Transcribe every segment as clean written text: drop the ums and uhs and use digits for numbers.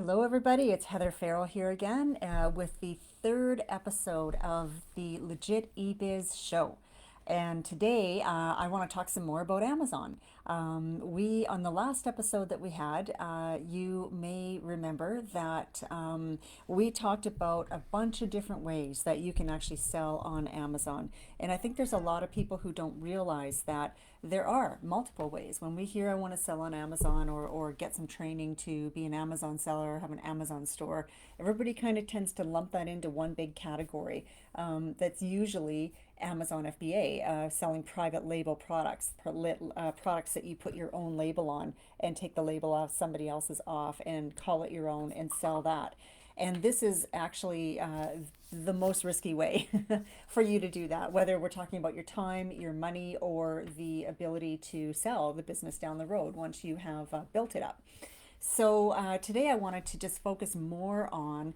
Hello, everybody. It's Heather Farrell here again with the third episode of the Legit e-Biz show. And today I want to talk some more about Amazon. On the last episode that we had, you may remember that we talked about a bunch of different ways that you can actually sell on Amazon. And I think there's a lot of people who don't realize that there are multiple ways. When we hear I want to sell on Amazon or get some training to be an Amazon seller or have an Amazon store, everybody kind of tends to lump that into one big category. That's usually Amazon FBA, selling private label products, products that you put your own label on and take the label off somebody else's off and call it your own and sell that. And this is actually the most risky way for you to do that, whether we're talking about your time, your money, or the ability to sell the business down the road once you have built it up. So today I wanted to just focus more on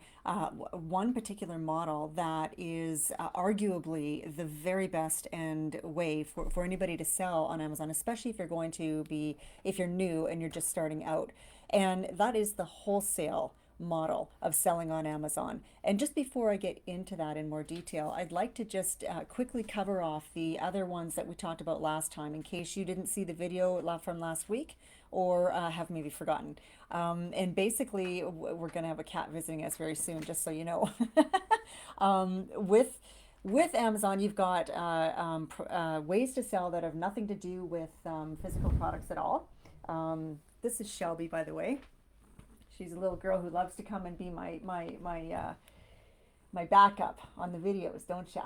one particular model that is arguably the very best and way for anybody to sell on Amazon, especially if you're going to be, if you're new and you're just starting out. And that is the wholesale model of selling on Amazon. And just before I get into that in more detail, I'd like to just quickly cover off the other ones that we talked about last time in case you didn't see the video from last week or have maybe forgotten. And basically, we're going to have a cat visiting us very soon, just so you know. With Amazon, you've got ways to sell that have nothing to do with physical products at all. This is Shelby, by the way. She's a little girl who loves to come and be my backup on the videos, don't ya?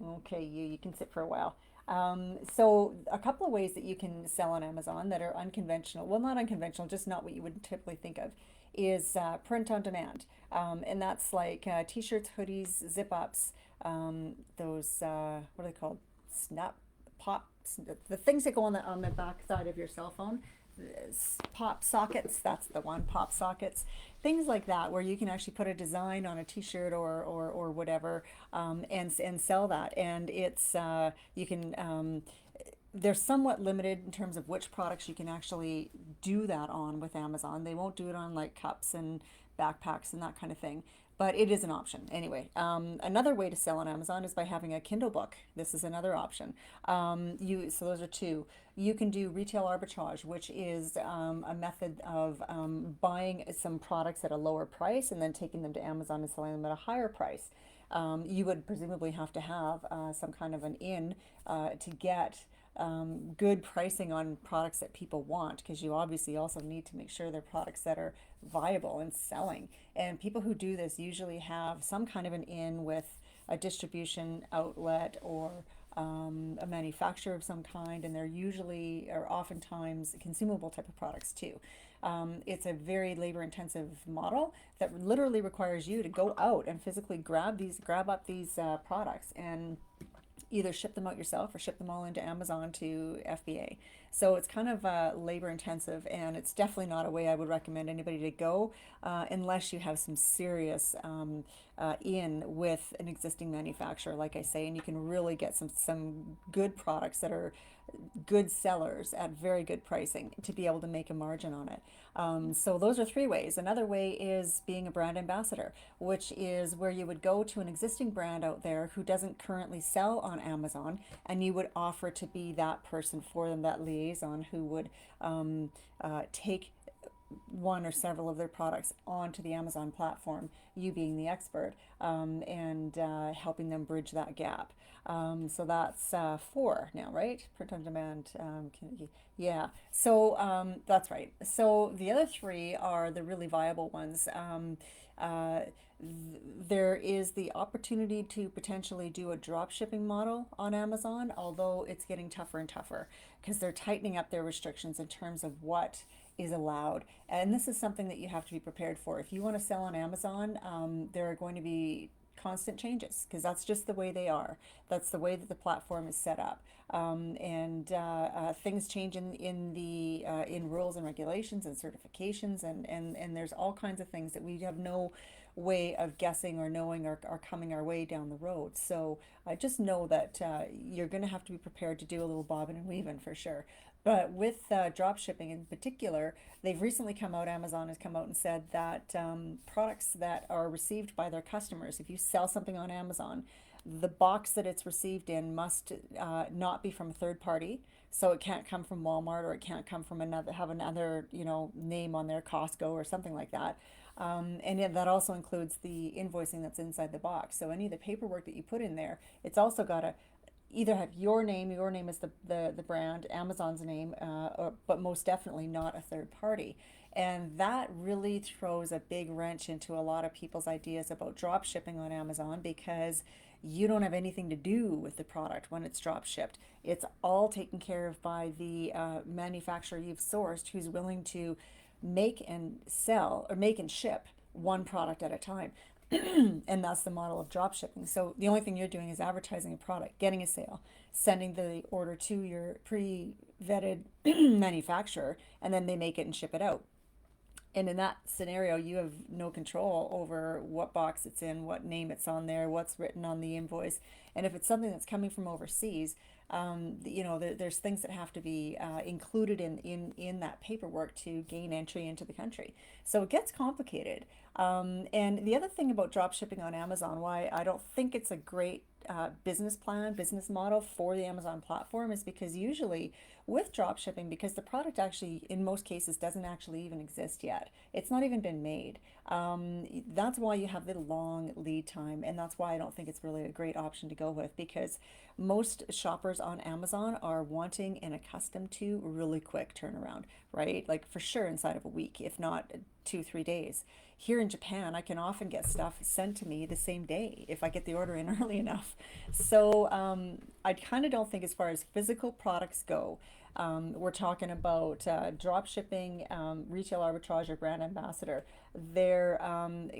Okay, you can sit for a while. So a couple of ways that you can sell on Amazon that are unconventional, well, not unconventional, just not what you would typically think of, is print on demand. And that's like t-shirts, hoodies, zip ups, those, what are they called? Snap pops, the things that go on the back side of your cell phone. Pop sockets, that's the one, pop sockets, things like that, where you can actually put a design on a t-shirt or whatever, and sell that. And it's you can they're somewhat limited in terms of which products you can actually do that on with Amazon. They won't do it on like cups and backpacks and that kind of thing, but it is an option. Anyway, another way to sell on Amazon is by having a Kindle book. This is another option. So those are two. You can do retail arbitrage, which is a method of buying some products at a lower price and then taking them to Amazon and selling them at a higher price. You would presumably have to have some kind of an in to get good pricing on products that people want, because you obviously also need to make sure they're products that are viable and selling. And people who do this usually have some kind of an in with a distribution outlet or a manufacturer of some kind, and they're usually or oftentimes consumable type of products too. It's a very labor intensive model that literally requires you to go out and physically grab up these products and either ship them out yourself or ship them all into Amazon to FBA. So it's kind of labor intensive, and it's definitely not a way I would recommend anybody to go unless you have some serious in with an existing manufacturer, like I say, and you can really get some good products that are good sellers at very good pricing to be able to make a margin on it. So those are three ways. Another way is being a brand ambassador, which is where you would go to an existing brand out there who doesn't currently sell on Amazon, and you would offer to be that person for them, that liaison who would take one or several of their products onto the Amazon platform, you being the expert, and helping them bridge that gap. So that's four now, right? Print on demand. Yeah. So that's right. So the other three are the really viable ones. There is the opportunity to potentially do a drop shipping model on Amazon, although it's getting tougher and tougher because they're tightening up their restrictions in terms of what is allowed. And this is something that you have to be prepared for. If you want to sell on Amazon, there are going to be constant changes because that's just the way they are. That's the way that the platform is set up, and things change in rules and regulations and certifications, and there's all kinds of things that we have no way of guessing or knowing are coming our way down the road. So I just know that you're going to have to be prepared to do a little bobbing and weaving for sure. But with drop shipping in particular, they've recently come out, Amazon has come out and said that products that are received by their customers, if you sell something on Amazon, the box that it's received in must not be from a third party. So it can't come from Walmart, or it can't come from another, have another, name on there, Costco or something like that. And that also includes the invoicing that's inside the box. So any of the paperwork that you put in there, it's also got to either have your name is the brand, Amazon's name, but most definitely not a third party. And that really throws a big wrench into a lot of people's ideas about drop shipping on Amazon, because you don't have anything to do with the product when it's drop shipped. It's all taken care of by the manufacturer you've sourced, who's willing to make and sell, or make and ship one product at a time. And that's the model of drop shipping. So the only thing you're doing is advertising a product, getting a sale, sending the order to your pre-vetted manufacturer, and then they make it and ship it out. And in that scenario, you have no control over what box it's in, what name it's on there, what's written on the invoice. And if it's something that's coming from overseas, there's things that have to be included in that paperwork to gain entry into the country. So it gets complicated. And the other thing about drop shipping on Amazon, why I don't think it's a great business plan, business model for the Amazon platform, is because usually with drop shipping, because the product actually, in most cases, doesn't actually even exist yet. It's not even been made. That's why you have the long lead time, and that's why I don't think it's really a great option to go with, because most shoppers on Amazon are wanting and accustomed to really quick turnaround, right? Like for sure inside of a week, if not 2, 3 days. Here in Japan, I can often get stuff sent to me the same day if I get the order in early enough. So I kind of don't think, as far as physical products go, we're talking about drop shipping, retail arbitrage, or brand ambassador. They're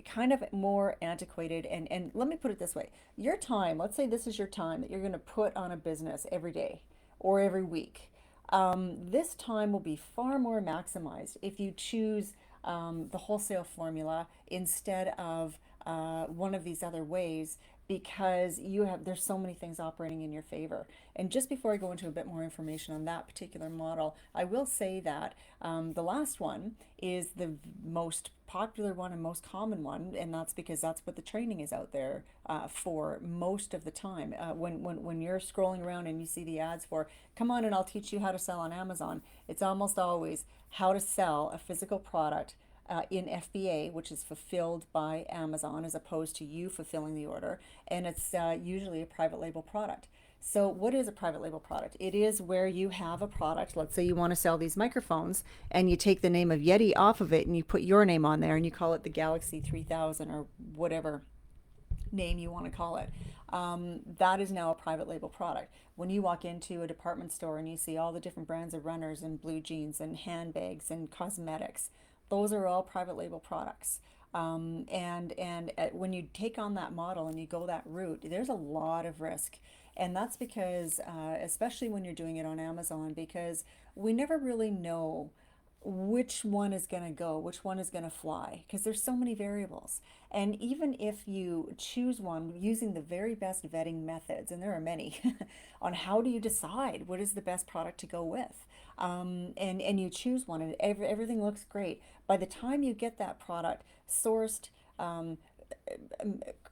kind of more antiquated. And let me put it this way: your time, let's say this is your time that you're going to put on a business every day or every week. This time will be far more maximized if you choose the wholesale formula instead of one of these other ways, because there's so many things operating in your favor. And just before I go into a bit more information on that particular model, I will say that the last one is the most popular one and most common one, and that's because that's what the training is out there for most of the time. When you're scrolling around and you see the ads for, come on and I'll teach you how to sell on Amazon, it's almost always how to sell a physical product in FBA, which is fulfilled by Amazon as opposed to you fulfilling the order, and it's usually a private label product. So what is a private label product? It is where you have a product, let's say you want to sell these microphones, and you take the name of Yeti off of it and you put your name on there and you call it the Galaxy 3000 or whatever name you want to call it. That is now a private label product. When you walk into a department store and you see all the different brands of runners and blue jeans and handbags and cosmetics, those are all private label products. When you take on that model and you go that route, there's a lot of risk. And that's because, especially when you're doing it on Amazon, because we never really know which one is going to go, which one is going to fly, because there's so many variables. And even if you choose one using the very best vetting methods, and there are many, on how do you decide what is the best product to go with, and you choose one, and everything looks great. By the time you get that product sourced,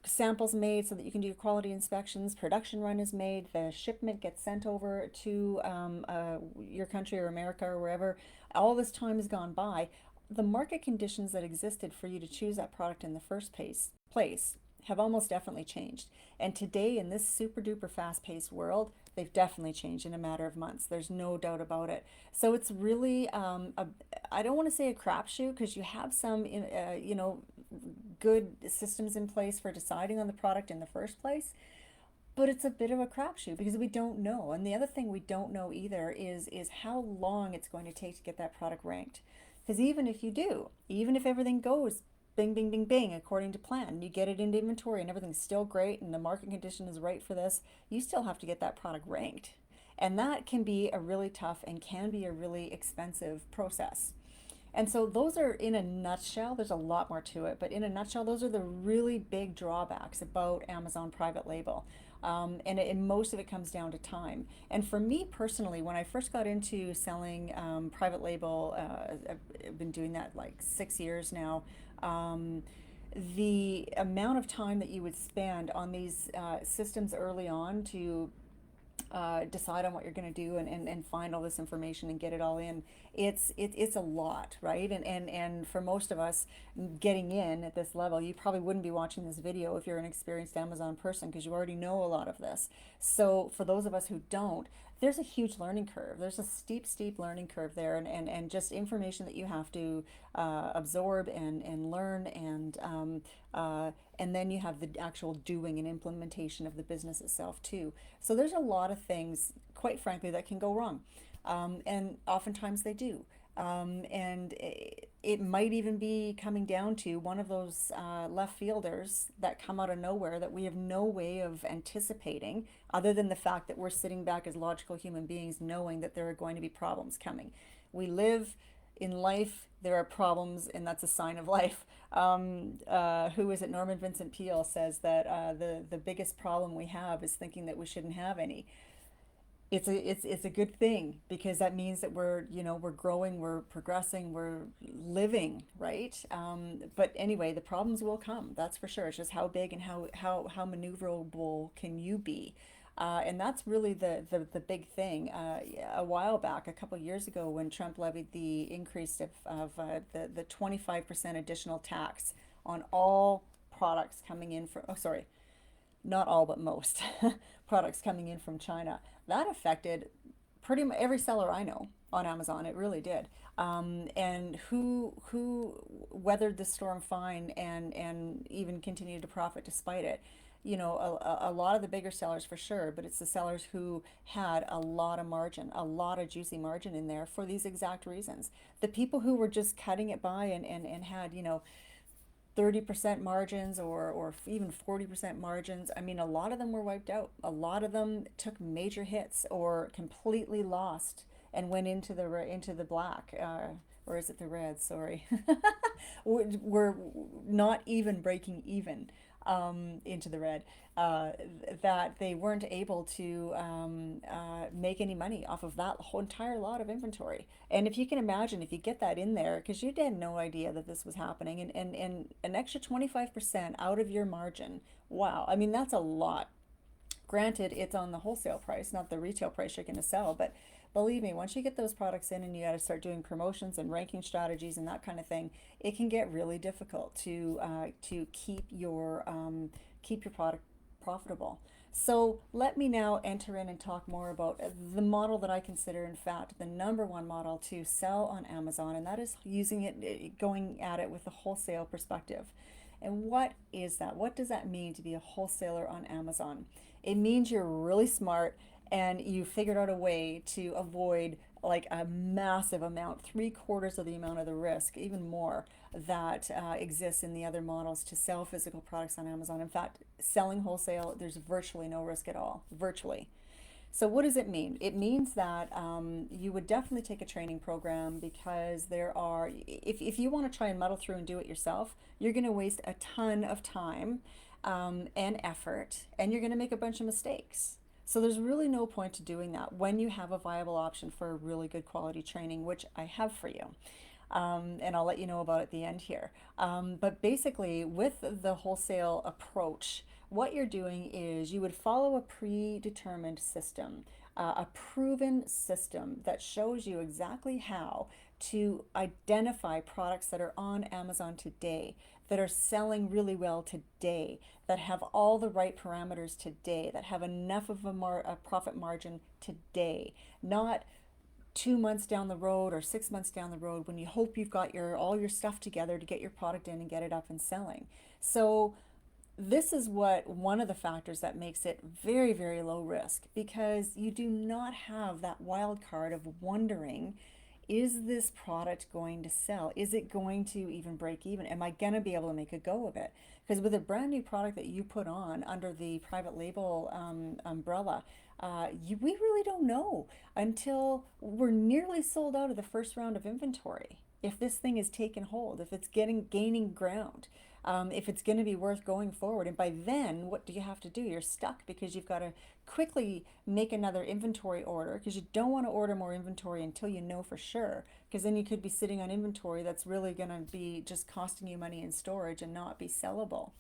samples made so that you can do quality inspections, production run is made, the shipment gets sent over to your country or America or wherever, all this time has gone by. The market conditions that existed for you to choose that product in the first place have almost definitely changed. And today, in this super duper fast paced world, they've definitely changed in a matter of months. There's no doubt about it. So it's really, I don't want to say a crapshoot, because you have some, good systems in place for deciding on the product in the first place. But it's a bit of a crapshoot because we don't know. And the other thing we don't know either is how long it's going to take to get that product ranked. Because even if you do, even if everything goes bing, bing, bing, bing, according to plan, you get it into inventory and everything's still great and the market condition is right for this, you still have to get that product ranked. And that can be a really tough and can be a really expensive process. And so those are, in a nutshell, there's a lot more to it, but in a nutshell, those are the really big drawbacks about Amazon private label. And most of it comes down to time. And for me personally, when I first got into selling private label, I've been doing that like 6 years now. Um, the amount of time that you would spend on these systems early on to decide on what you're going to do and find all this information and get it all in, it's a lot, right? And for most of us getting in at this level, you probably wouldn't be watching this video if you're an experienced Amazon person, because you already know a lot of this. So for those of us who don't, there's a huge learning curve. There's a steep learning curve there, and just information that you have to absorb and learn, and then you have the actual doing and implementation of the business itself too. So there's a lot of things, quite frankly, that can go wrong, and oftentimes they do. And it might even be coming down to one of those left fielders that come out of nowhere that we have no way of anticipating, other than the fact that we're sitting back as logical human beings knowing that there are going to be problems coming. We live in life, there are problems, and that's a sign of life. Who is it? Norman Vincent Peale says that the biggest problem we have is thinking that we shouldn't have any. It's a good thing, because that means that we're growing, we're progressing, we're living, right? But anyway, the problems will come, that's for sure. It's just how big and how maneuverable can you be. And that's really the big thing. A while back, a couple of years ago, when Trump levied the increase of the 25% additional tax on all products coming in from, oh, sorry, not all, but most products coming in from China. That affected pretty much every seller I know on Amazon. It really did. And who weathered the storm fine and even continued to profit despite it. A lot of the bigger sellers for sure, but it's the sellers who had a lot of margin, a lot of juicy margin in there for these exact reasons. The people who were just cutting it by and had, 30% margins or even 40% margins. I mean, a lot of them were wiped out. A lot of them took major hits or completely lost and went into the black. Or is it the red? Sorry. We're not even breaking even into the red. That they weren't able to make any money off of that whole entire lot of inventory. And if you can imagine, if you get that in there, because you had no idea that this was happening, and an extra 25% out of your margin, wow, I mean, that's a lot. Granted, it's on the wholesale price, not the retail price you're going to sell, but believe me, once you get those products in and you got to start doing promotions and ranking strategies and that kind of thing, it can get really difficult to keep your product profitable. So let me now enter in and talk more about the model that I consider, in fact, the number one model to sell on Amazon, and that is using it, going at it with a wholesale perspective. And what is that? What does that mean to be a wholesaler on Amazon? It means you're really smart and you figured out a way to avoid like a massive amount, 3/4 of the amount of the risk, even more, that exists in the other models to sell physical products on Amazon. In fact, selling wholesale, there's virtually no risk at all, virtually. So what does it mean? It means that you would definitely take a training program, because if you want to try and muddle through and do it yourself, you're going to waste a ton of time and effort, and you're going to make a bunch of mistakes. So there's really no point to doing that when you have a viable option for a really good quality training, which I have for you. And I'll let you know about at the end here. But basically, with the wholesale approach, what you're doing is you would follow a predetermined system, a proven system that shows you exactly how to identify products that are on Amazon today, that are selling really well today, that have all the right parameters today, that have enough of a profit margin today, not 2 months down the road or 6 months down the road when you hope you've got all your stuff together to get your product in and get it up and selling. So this is one of the factors that makes it very, very low risk, because you do not have that wild card of wondering, is this product going to sell? Is it going to even break even? Am I going to be able to make a go of it? Because with a brand new product that you put on under the private label umbrella, we really don't know until we're nearly sold out of the first round of inventory if this thing is taken hold, if it's gaining ground. if it's going to be worth going forward. And by then, what do you have to do? You're stuck because you've got to quickly make another inventory order, because you don't want to order more inventory until you know for sure, because then you could be sitting on inventory that's really going to be just costing you money in storage and not be sellable.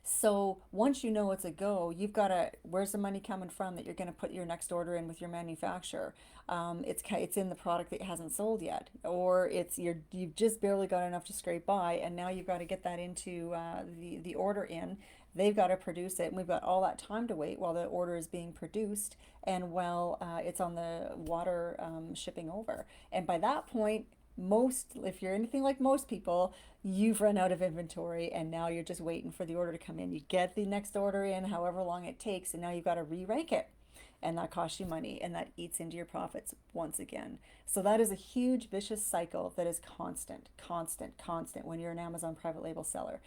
So once you know it's a go, you've got to, where's the money coming from that you're going to put your next order in with your manufacturer? It's in the product that hasn't sold yet, or you've just barely got enough to scrape by, and now you've got to get that into the order in. They've got to produce it, and we've got all that time to wait while the order is being produced and while it's on the water shipping over. And by that point, if you're anything like most people, you've run out of inventory and now you're just waiting for the order to come in. You get the next order in, however long it takes, and now you've got to re-rank it. And that costs you money, and that eats into your profits once again. So that is a huge vicious cycle that is constant, constant, constant when you're an Amazon private label seller.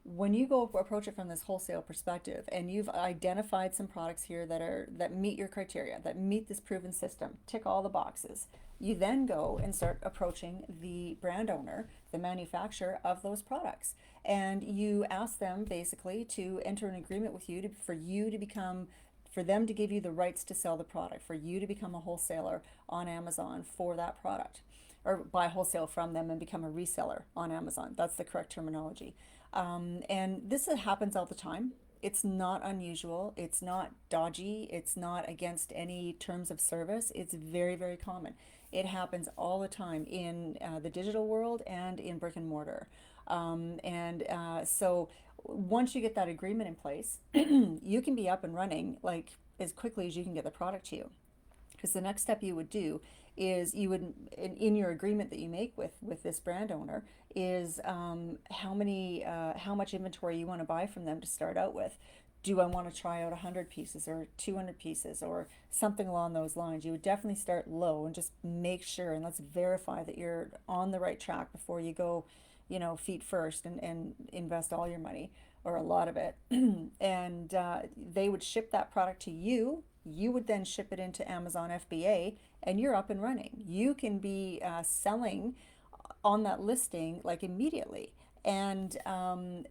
When you go approach it from this wholesale perspective, and you've identified some products here that meet your criteria, that meet this proven system, tick all the boxes, you then go and start approaching the brand owner, the manufacturer of those products, and you ask them basically to enter an agreement with you for them to give you the rights to sell the product, for you to become a wholesaler on Amazon for that product, or buy wholesale from them and become a reseller on Amazon. That's the correct terminology. And this happens all the time. It's not unusual. It's not dodgy. It's not against any terms of service. It's very, very common. It happens all the time in the digital world and in brick and mortar. So once you get that agreement in place, you can be up and running like as quickly as you can get the product to you. Because the next step you would do is you would, in your agreement that you make with this brand owner, is how much inventory you want to buy from them to start out with. Do I want to try out 100 pieces or 200 pieces or something along those lines? You would definitely start low and just make sure, and let's verify that you're on the right track before you go, feet first and invest all your money or a lot of it. And they would ship that product to you. You would then ship it into Amazon FBA, and you're up and running. You can be selling on that listing like immediately. And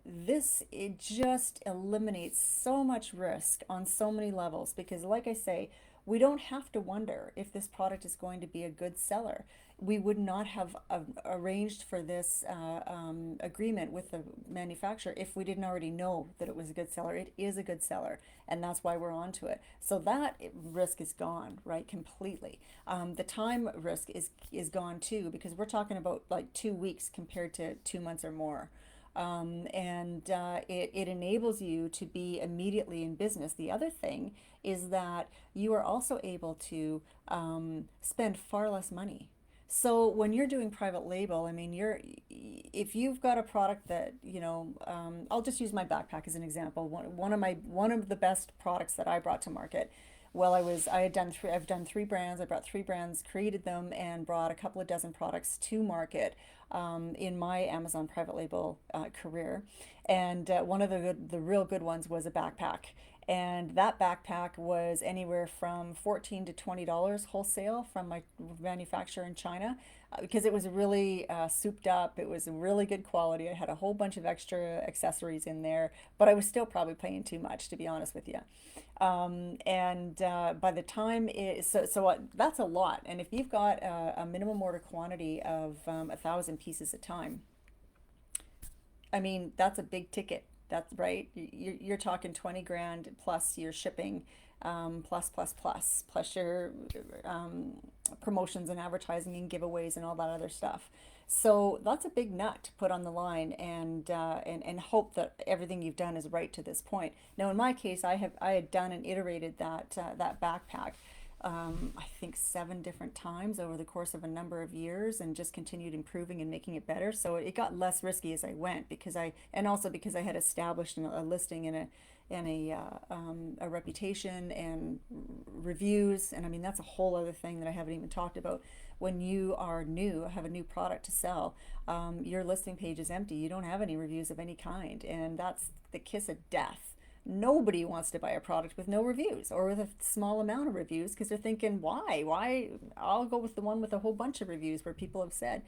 it just eliminates so much risk on so many levels, because like I say, we don't have to wonder if this product is going to be a good seller. We would not have arranged for this agreement with the manufacturer if we didn't already know that it was a good seller. It is a good seller, and that's why we're onto it. So that risk is gone, right, completely. The time risk is gone too, because we're talking about like 2 weeks compared to 2 months or more. It enables you to be immediately in business. The other thing is that you are also able to spend far less money. So when you're doing private label, I mean, if you've got a product that, I'll just use my backpack as an example. One of the best products that I brought to market. Well, I've done 3 brands. I brought 3 brands, created them, and brought a couple of dozen products to market in my Amazon private label career. And one of the real good ones was a backpack. And that backpack was anywhere from $14 to $20 wholesale from my manufacturer in China, because it was really souped up. It was really good quality. I had a whole bunch of extra accessories in there, but I was still probably paying too much, to be honest with you. By the time that's a lot. And if you've got a minimum order quantity of 1,000 pieces a time, I mean, that's a big ticket. That's right. You're talking 20 grand plus your shipping, plus your promotions and advertising and giveaways and all that other stuff. So that's a big nut to put on the line, and hope that everything you've done is right to this point. Now, in my case, I had done and iterated that backpack. I think 7 different times over the course of a number of years, and just continued improving and making it better. So it got less risky as I went, and also because I had established a listing and a reputation and reviews. And I mean, that's a whole other thing that I haven't even talked about. When you are new, have a new product to sell, your listing page is empty. You don't have any reviews of any kind, and that's the kiss of death. Nobody wants to buy a product with no reviews or with a small amount of reviews, because they're thinking, why? I'll go with the one with a whole bunch of reviews where people have said.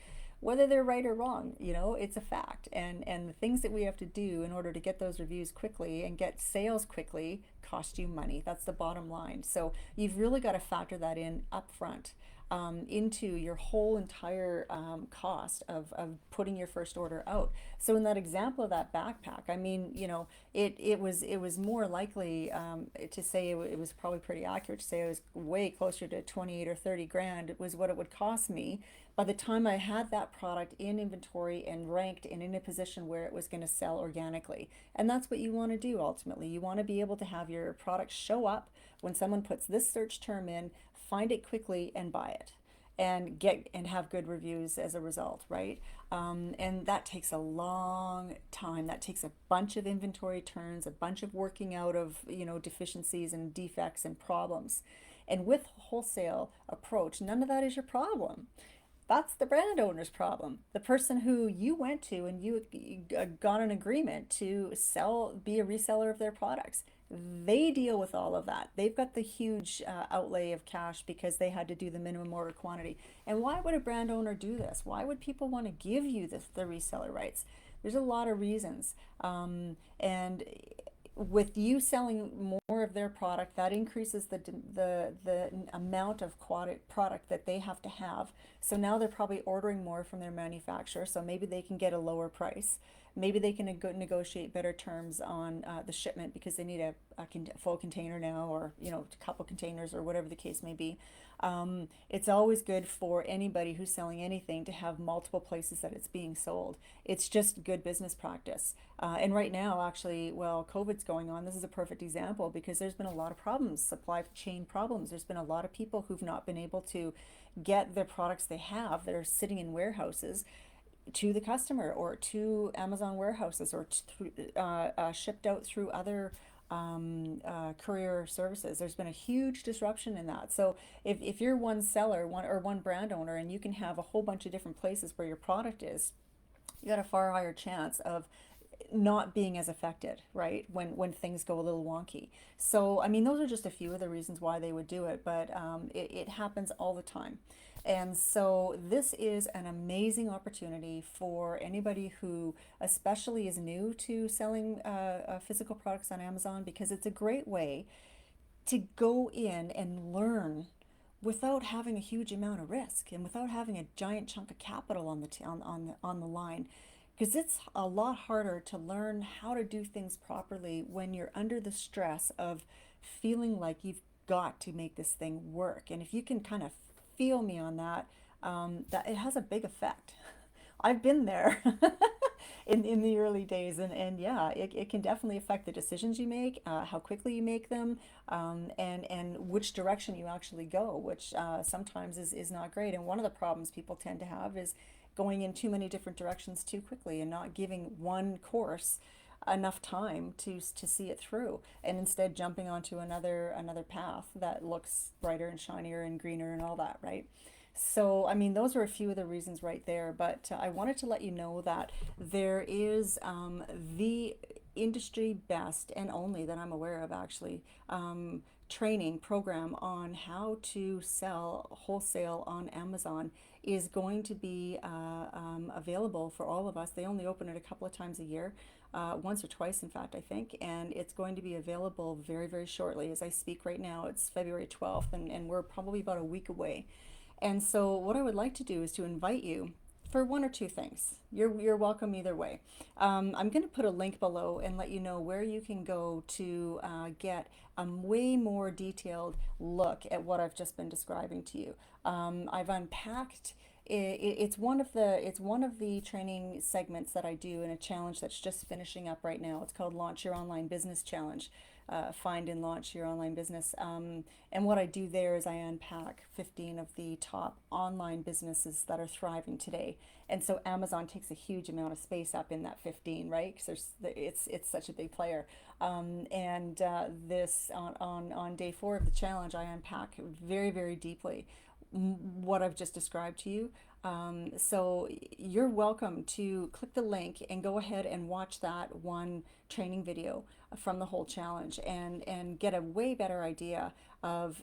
whether they're right or wrong. It's a fact. And the things that we have to do in order to get those reviews quickly and get sales quickly cost you money. That's the bottom line. So you've really got to factor that in upfront. Into your whole entire cost of putting your first order out. So in that example of that backpack, I mean, it was more likely to say it was probably pretty accurate to say it was way closer to 28 or 30 grand was what it would cost me by the time I had that product in inventory and ranked and in a position where it was going to sell organically. And that's what you want to do ultimately. You want to be able to have your product show up when someone puts this search term in, find it quickly and buy it and have good reviews as a result, right? And that takes a long time. That takes a bunch of inventory turns, a bunch of working out of deficiencies and defects and problems. And with wholesale approach, none of that is your problem. That's the brand owner's problem. The person who you went to and you got an agreement to be a reseller of their products. They deal with all of that. They've got the huge outlay of cash because they had to do the minimum order quantity. And why would a brand owner do this? Why would people want to give you the reseller rights? There's a lot of reasons. And with you selling more of their product, that increases the amount of product that they have to have. So now they're probably ordering more from their manufacturer. So maybe they can get a lower price. Maybe they can negotiate better terms on the shipment because they need a full container now, or a couple containers, or whatever the case may be. It's always good for anybody who's selling anything to have multiple places that it's being sold. It's just good business practice. And right now, actually, well, COVID's going on. This is a perfect example because there's been a lot of problems, supply chain problems. There's been a lot of people who've not been able to get the products they have that are sitting in warehouses to the customer or to Amazon warehouses or shipped out through other courier services. There's been a huge disruption in that. So if you're one seller, one brand owner, and you can have a whole bunch of different places where your product is, you got a far higher chance of not being as affected, right? When things go a little wonky. So, I mean, those are just a few of the reasons why they would do it, but it happens all the time. And so this is an amazing opportunity for anybody who especially is new to selling physical products on Amazon, because it's a great way to go in and learn without having a huge amount of risk and without having a giant chunk of capital on the line, because it's a lot harder to learn how to do things properly when you're under the stress of feeling like you've got to make this thing work. And if you can kind of feel me on that, that it has a big effect. I've been there in the early days, and yeah, it can definitely affect the decisions you make, how quickly you make them, and which direction you actually go, which sometimes is not great. And one of the problems people tend to have is going in too many different directions too quickly and not giving one course enough time to see it through, and instead jumping onto another path that looks brighter and shinier and greener and all that, right? So, I mean, those are a few of the reasons right there, but I wanted to let you know that there is the industry best and only that I'm aware of, actually, training program on how to sell wholesale on Amazon is going to be available for all of us. They only open it a couple of times a year, once or twice, in fact, I think, and it's going to be available very, very shortly. As I speak right now, it's February 12th, and we're probably about a week away. And so what I would like to do is to invite you for one or two things. You're welcome either way. I'm going to put a link below and let you know where you can go to get a way more detailed look at what I've just been describing to you. I've unpacked. It's one of the training segments that I do in a challenge that's just finishing up right now. It's called Launch Your Online Business Challenge. Find and launch your online business. And what I do there is I unpack 15 of the top online businesses that are thriving today. And so Amazon takes a huge amount of space up in that 15, right? Because it's such a big player. And this on day 4 of the challenge, I unpack very, very deeply what I've just described to you. So you're welcome to click the link and go ahead and watch that one training video from the whole challenge and get a way better idea of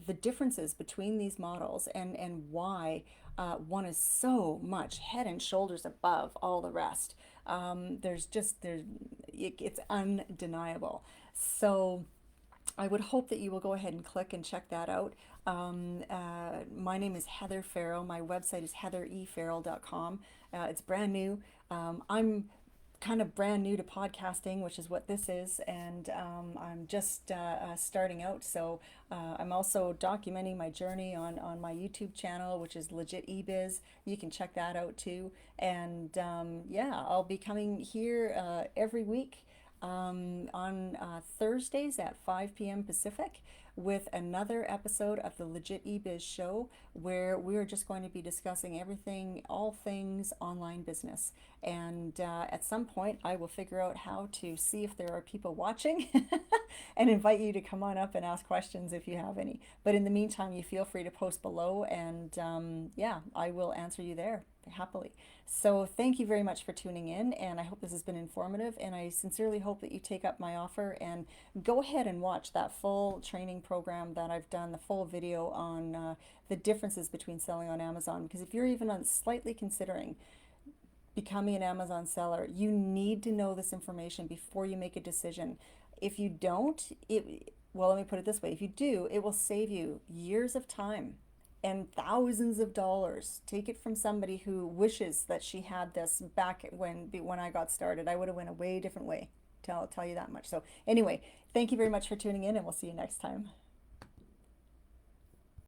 the differences between these models and why one is so much head and shoulders above all the rest. It's undeniable. So I would hope that you will go ahead and click and check that out. My name is Heather Farrell. My website is heatherefarrell.com. It's brand new. I'm kind of brand new to podcasting, which is what this is, and I'm just starting out. So I'm also documenting my journey on my YouTube channel, which is Legit e-Biz. You can check that out too. And yeah, I'll be coming here every week on Thursdays at 5 p.m. Pacific with another episode of the Legit eBiz show, where we're just going to be discussing everything, all things online business. And at some point, I will figure out how to see if there are people watching and invite you to come on up and ask questions if you have any. But in the meantime, you feel free to post below, and yeah, I will answer you there happily. So thank you very much for tuning in, and I hope this has been informative, and I sincerely hope that you take up my offer and go ahead and watch that full training program that I've done, the full video on the differences between selling on Amazon. Because if you're even slightly considering becoming an Amazon seller, you need to know this information before you make a decision. If you don't, well, let me put it this way. If you do, it will save you years of time and thousands of dollars. Take it from somebody who wishes that she had this back when I got started. I would have went a way different way. I'll tell you that much. So anyway, thank you very much for tuning in, and we'll see you next time.